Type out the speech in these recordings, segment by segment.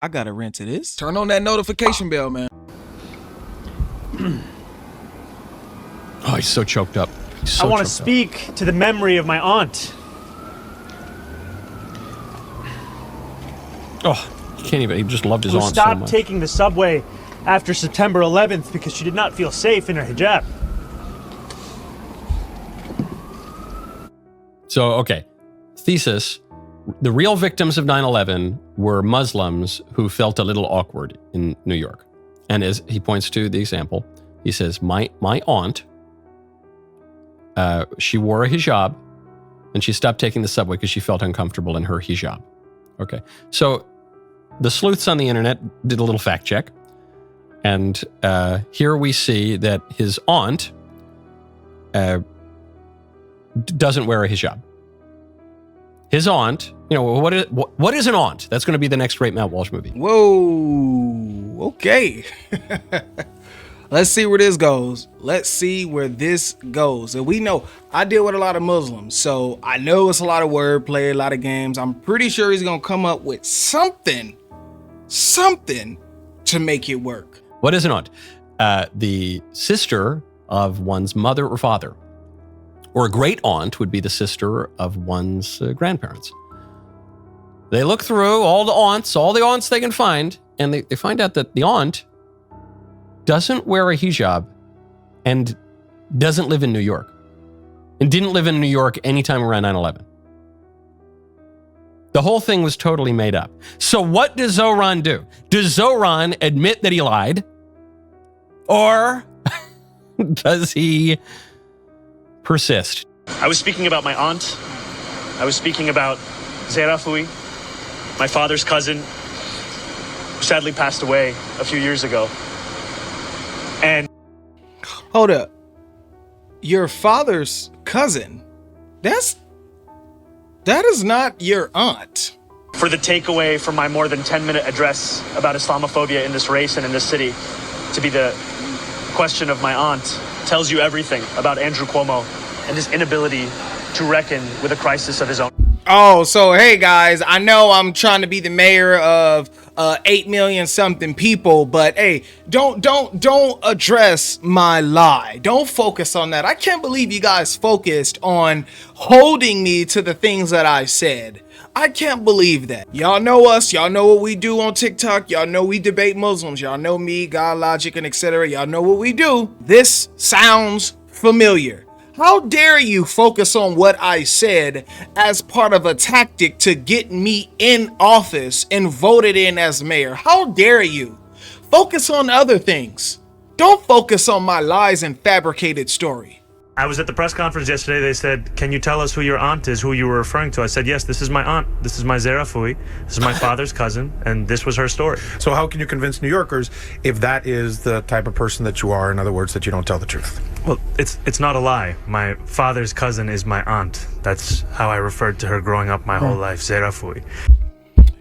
I gotta rent to this. Turn on that notification bell, man. Oh, he's so choked up. I want to speak to the memory of my aunt. Oh, he can't even. He just loved his Who aunt so stopped much. taking the subway after September 11th because she did not feel safe in her hijab. So, okay. Thesis. The real victims of 9/11 were Muslims who felt a little awkward in New York. And as he points to the example, he says, my aunt, she wore a hijab and she stopped taking the subway because she felt uncomfortable in her hijab. Okay. So the sleuths on the internet did a little fact check. And here we see that his aunt doesn't wear a hijab. His aunt, what is an aunt? That's going to be the next great Matt Walsh movie. Whoa. Okay. Let's see where this goes. And we know I deal with a lot of Muslims, so I know it's a lot of wordplay, a lot of games. I'm pretty sure he's going to come up with something to make it work. What is an aunt? The sister of one's mother or father. Or a great aunt would be the sister of one's grandparents. They look through all the aunts they can find, and they find out that the aunt doesn't wear a hijab and doesn't live in New York. And didn't live in New York anytime around 9/11. The whole thing was totally made up. So what does Zohran do? Does Zohran admit that he lied? Or does he persist? I was speaking about my aunt. I was speaking about Zehra, my father's cousin, who sadly passed away a few years ago. And Hold up. Your father's cousin? That is not your aunt. for the takeaway from my more than 10-minute address about Islamophobia in this race and in this city to be the question of my aunt tells you everything about Andrew Cuomo and his inability to reckon with a crisis of his own. Oh, so hey guys, I know I'm trying to be the mayor of 8 million something people, but hey, don't address my lie. Don't focus on that. I can't believe you guys focused on holding me to the things that I said. I can't believe that. Y'all know us. Y'all know what we do on TikTok. Y'all know we debate Muslims. Y'all know me, God Logic, and etc. Y'all know what we do. This sounds familiar. How dare you focus on what I said as part of a tactic to get me in office and voted in as mayor? How dare you? Focus on other things. Don't focus on my lies and fabricated story. I was at the press conference yesterday. They said, can you tell us who your aunt is, who you were referring to? I said, yes, this is my aunt. This is my Zehra fuhi. This is my father's cousin. And this was her story. So how can you convince New Yorkers if that is the type of person that you are? In other words, that you don't tell the truth? Well, it's not a lie. My father's cousin is my aunt. That's how I referred to her growing up my whole life, Zehra fuhi.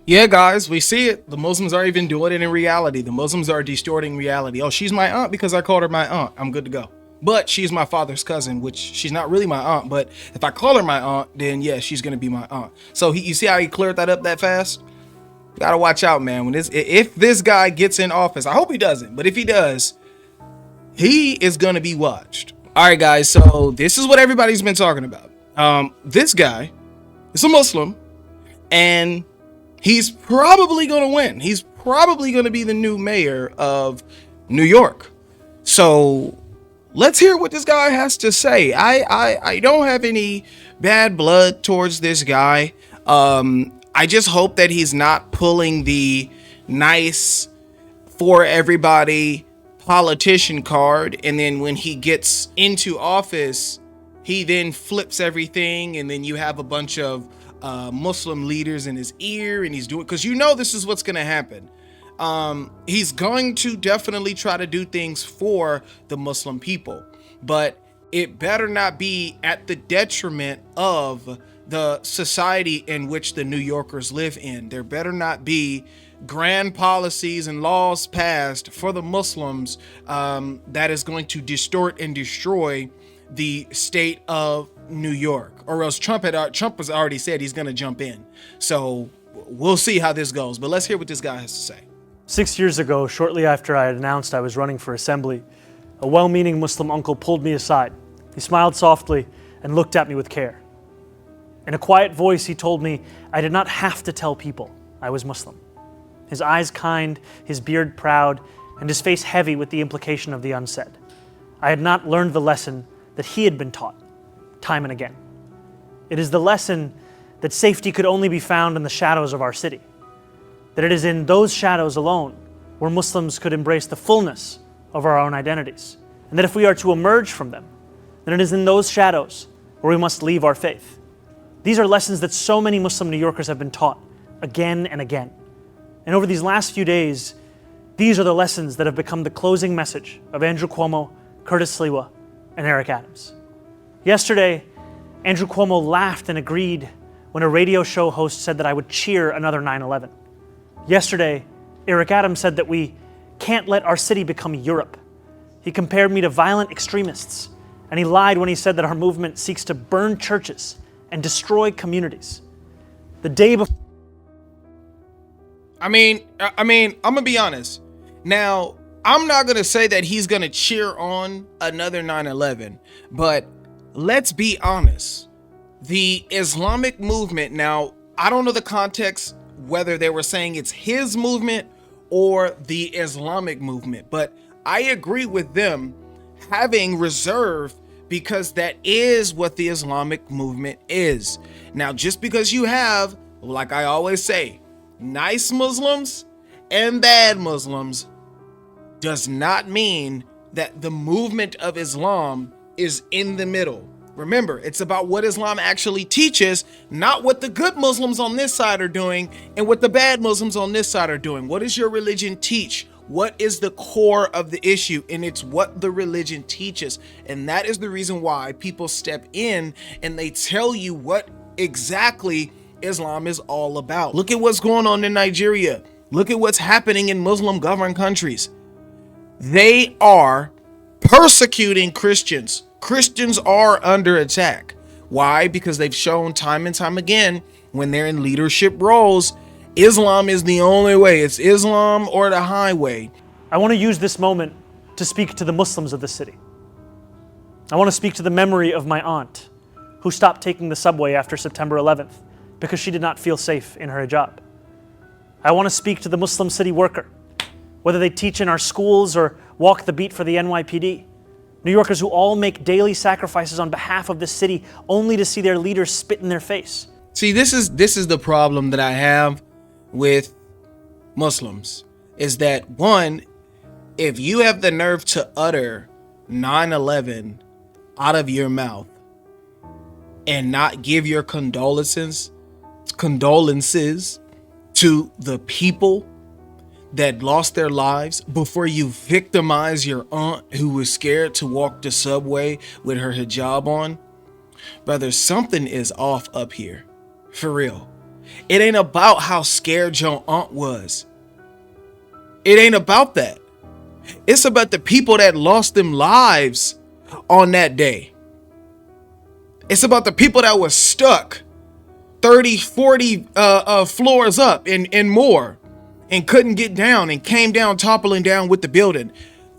Yeah, guys, we see it. The Muslims are even doing it in reality. The Muslims are distorting reality. Oh, she's my aunt because I called her my aunt. I'm good to go. But she's my father's cousin, which she's not really my aunt. But if I call her my aunt, then yeah, she's going to be my aunt. So you see how he cleared that up that fast? You got to watch out, man. If this guy gets in office, I hope he doesn't. But if he does, he is going to be watched. All right, guys. So this is what everybody's been talking about. This guy is a Muslim and he's probably going to win. He's probably going to be the new mayor of New York. So let's hear what this guy has to say. I don't have any bad blood towards this guy. I just hope that he's not pulling the nice for everybody politician card, and then when he gets into office, he then flips everything, and then you have a bunch of Muslim leaders in his ear, and he's doing, because you know this is what's going to happen. He's going to definitely try to do things for the Muslim people, but it better not be at the detriment of the society in which the New Yorkers live in. There better not be grand policies and laws passed for the Muslims that is going to distort and destroy the state of New York, or else Trump has already said he's going to jump in. So we'll see how this goes. But let's hear what this guy has to say. 6 years ago, shortly after I had announced I was running for assembly, a well-meaning Muslim uncle pulled me aside. He smiled softly and looked at me with care. In a quiet voice, he told me I did not have to tell people I was Muslim. His eyes kind, his beard proud, and his face heavy with the implication of the unsaid. I had not learned the lesson that he had been taught, time and again. It is the lesson that safety could only be found in the shadows of our city. That it is in those shadows alone where Muslims could embrace the fullness of our own identities. And that if we are to emerge from them, then it is in those shadows where we must leave our faith. These are lessons that so many Muslim New Yorkers have been taught again and again. And over these last few days, these are the lessons that have become the closing message of Andrew Cuomo, Curtis Sliwa, and Eric Adams. Yesterday, Andrew Cuomo laughed and agreed when a radio show host said that I would cheer another 9/11. Yesterday, Eric Adams said that we can't let our city become Europe. He compared me to violent extremists, and he lied when he said that our movement seeks to burn churches and destroy communities. The day before... I mean, I'm gonna be honest. Now, I'm not gonna say that he's gonna cheer on another 9/11, but let's be honest. The Islamic movement, now, I don't know the context, whether they were saying it's his movement or the Islamic movement, but I agree with them having reserve because that is what the Islamic movement is. Now, just because you have, like I always say, nice Muslims and bad Muslims does not mean that the movement of Islam is in the middle. Remember, it's about what Islam actually teaches, not what the good Muslims on this side are doing and what the bad Muslims on this side are doing. What does your religion teach? What is the core of the issue? And it's what the religion teaches. And that is the reason why people step in and they tell you what exactly Islam is all about. Look at what's going on in Nigeria. Look at what's happening in Muslim governed countries. They are persecuting Christians. Christians are under attack. Why? Because they've shown time and time again when they're in leadership roles, Islam is the only way. It's Islam or the highway. I want to use this moment to speak to the Muslims of the city. I want to speak to the memory of my aunt who stopped taking the subway after September 11th because she did not feel safe in her hijab. I want to speak to the Muslim city worker, whether they teach in our schools or walk the beat for the NYPD. New Yorkers who all make daily sacrifices on behalf of this city only to see their leaders spit in their face. See, this is the problem that I have with Muslims, is that one, if you have the nerve to utter 9/11 out of your mouth and not give your condolences to the people that lost their lives before you victimize your aunt who was scared to walk the subway with her hijab on, brother, something is off up here. For real. It ain't about how scared your aunt was. It ain't about that. It's about the people that lost them lives on that day. It's about the people that were stuck 30, 40 floors up and more, and couldn't get down and came down, toppling down with the building.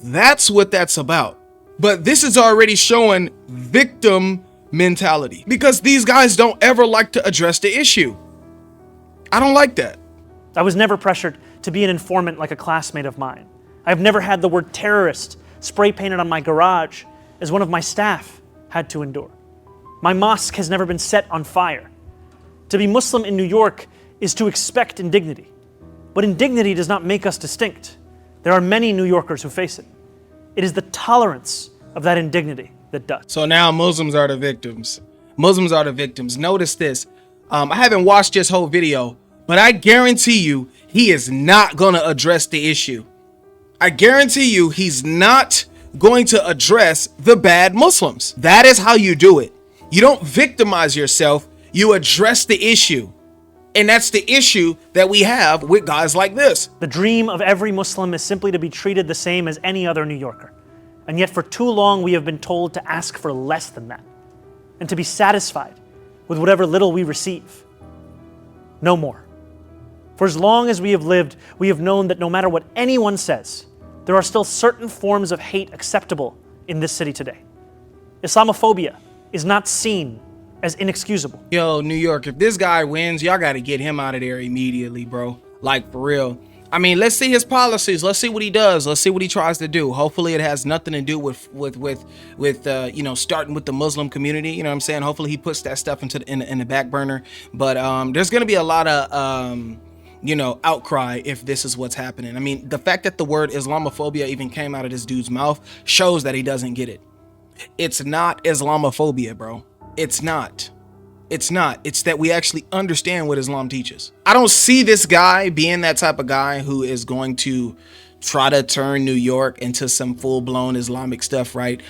That's what that's about. But this is already showing victim mentality because these guys don't ever like to address the issue. I don't like that. I was never pressured to be an informant like a classmate of mine. I've never had the word terrorist spray painted on my garage as one of my staff had to endure. My mosque has never been set on fire. To be Muslim in New York is to expect indignity. But indignity does not make us distinct. There are many New Yorkers who face it. It is the tolerance of that indignity that does. So now Muslims are the victims. Muslims are the victims. Notice this. I haven't watched this whole video, but I guarantee you he is not going to address the issue. I guarantee you he's not going to address the bad Muslims. That is how you do it. You don't victimize yourself. You address the issue. And that's the issue that we have with guys like this. The dream of every Muslim is simply to be treated the same as any other New Yorker. And yet for too long we have been told to ask for less than that and to be satisfied with whatever little we receive. No more. For as long as we have lived, we have known that no matter what anyone says, there are still certain forms of hate acceptable in this city today. Islamophobia is not seen as inexcusable. Yo, New York, if this guy wins, y'all got to get him out of there immediately, bro. Like, for real. I mean, let's see his policies. Let's see what he does. Let's see what he tries to do. Hopefully it has nothing to do with you know, starting with the Muslim community. You know what I'm saying? Hopefully he puts that stuff in the back burner. But there's going to be a lot of you know, outcry if this is what's happening. I mean, the fact that the word Islamophobia even came out of this dude's mouth shows that he doesn't get it. It's not Islamophobia, bro. It's not. It's not. It's that we actually understand what Islam teaches. I don't see this guy being that type of guy who is going to try to turn New York into some full-blown Islamic stuff, right?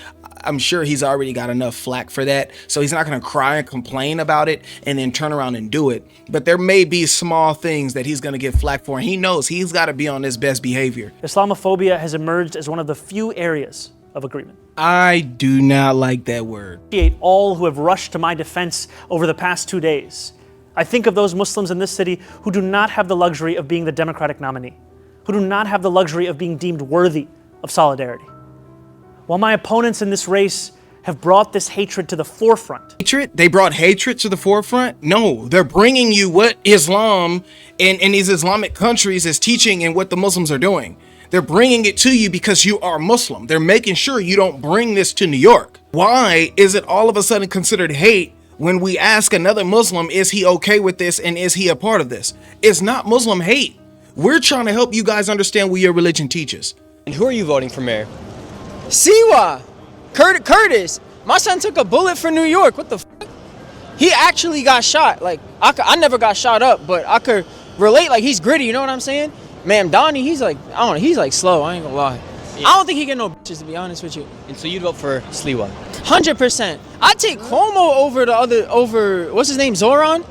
I'm sure he's already got enough flack for that. So he's not going to cry and complain about it and then turn around and do it. But there may be small things that he's going to get flack for. And he knows he's got to be on his best behavior. Islamophobia has emerged as one of the few areas of agreement. I do not like that word. I appreciate all who have rushed to my defense over the past 2 days. I think of those Muslims in this city who do not have the luxury of being the Democratic nominee, who do not have the luxury of being deemed worthy of solidarity. While my opponents in this race have brought this hatred to the forefront. Hatred? They brought hatred to the forefront? No, they're bringing you what Islam in these Islamic countries is teaching and what the Muslims are doing. They're bringing it to you because you are Muslim. They're making sure you don't bring this to New York. Why is it all of a sudden considered hate when we ask another Muslim, is he okay with this and is he a part of this? It's not Muslim hate. We're trying to help you guys understand what your religion teaches. And who are you voting for mayor? Sliwa, Curtis. My son took a bullet for New York. What the fuck? He actually got shot. Like, I never got shot up, but I could relate. Like, he's gritty, you know what I'm saying? Mamdani, he's like, I don't know, he's like slow, I ain't gonna lie. Yeah. I don't think he get no bitches, to be honest with you. And so you'd vote for Sliwa? 100%. I'd take Cuomo over what's his name, Zohran?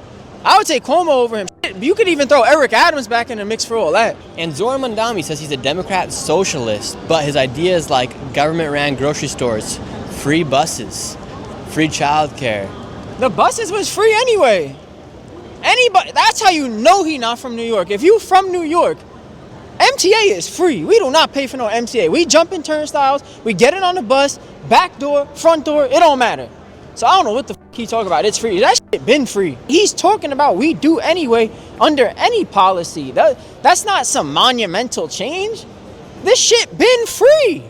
I would take Cuomo over him. You could even throw Eric Adams back in the mix for all that. And Zohran Mamdani says he's a Democrat socialist, but his ideas like government-ran grocery stores, free buses, free childcare. The buses was free anyway. Anybody, that's how you know he not from New York. If you from New York, MTA is free. We do not pay for no MTA. We jump in turnstiles, we get it on the bus, back door, front door, it don't matter. So I don't know what the fuck he talking about. It's free. That shit been free. He's talking about we do anyway under any policy. That's not some monumental change. This shit been free.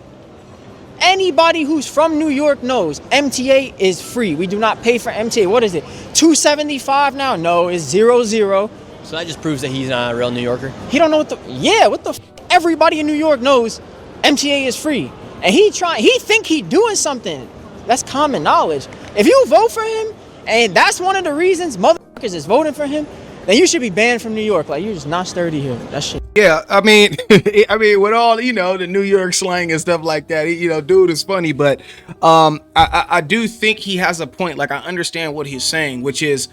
Anybody who's from New York knows MTA is free. We do not pay for MTA. What is it? $2.75 now? No, it's 0. So that just proves that he's not a real New Yorker? He don't know what the everybody in New York knows MTA is free. And he think he doing something. That's common knowledge. If you vote for him, and that's one of the reasons motherfuckers is voting for him, then you should be banned from New York. Like, you're just not sturdy here. That shit. Yeah, I mean, with all, you know, the New York slang and stuff like that, you know, dude is funny, but I do think he has a point. Like, I understand what he's saying, which is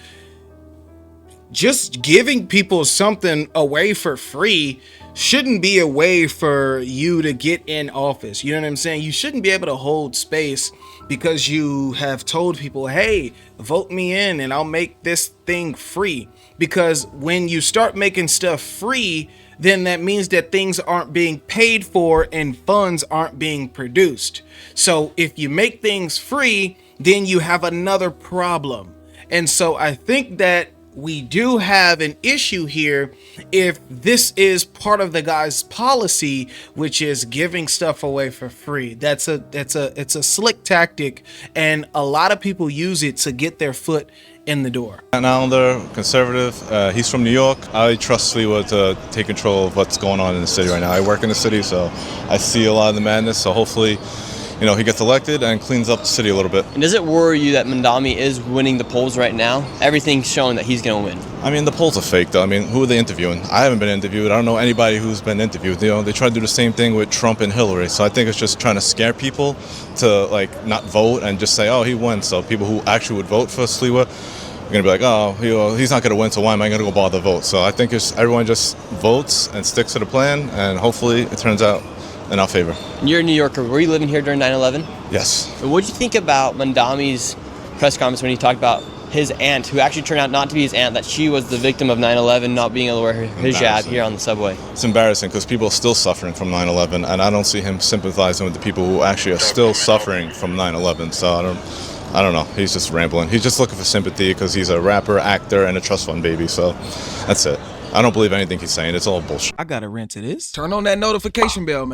just giving people something away for free shouldn't be a way for you to get in office. You know what I'm saying? You shouldn't be able to hold space because you have told people, hey, vote me in and I'll make this thing free. Because when you start making stuff free, then that means that things aren't being paid for and funds aren't being produced. So if you make things free, then you have another problem. And so I think that we do have an issue here if this is part of the guy's policy, which is giving stuff away for free. It's a slick tactic, and a lot of people use it to get their foot in the door. An Islander, conservative. He's from New York. I trust Sliwa to take control of what's going on in the city right now. I work in the city, so I see a lot of the madness. So hopefully, you know, he gets elected and cleans up the city a little bit. And does it worry you that Mamdani is winning the polls right now? Everything's showing that he's going to win. I mean, the polls are fake, though. I mean, who are they interviewing? I haven't been interviewed. I don't know anybody who's been interviewed. You know, they try to do the same thing with Trump and Hillary. So I think it's just trying to scare people to, like, not vote and just say, oh, he won. So people who actually would vote for Sliwa are going to be like, oh, he's not going to win, so why am I going to go bother to vote? So I think everyone just votes and sticks to the plan, and hopefully it turns out in our favor. You're a New Yorker. Were you living here during 9/11? Yes. What did you think about Mamdani's press conference when he talked about his aunt, who actually turned out not to be his aunt, that she was the victim of 9/11, not being able to wear her hijab here on the subway. It's embarrassing because people are still suffering from 9/11, and I don't see him sympathizing with the people who actually are still suffering from 9/11. So I don't know. He's just rambling. He's just looking for sympathy because he's a rapper, actor, and a trust fund baby. So that's it. I don't believe anything he's saying. It's all bullshit. I gotta rent to this. Turn on that notification bell, man.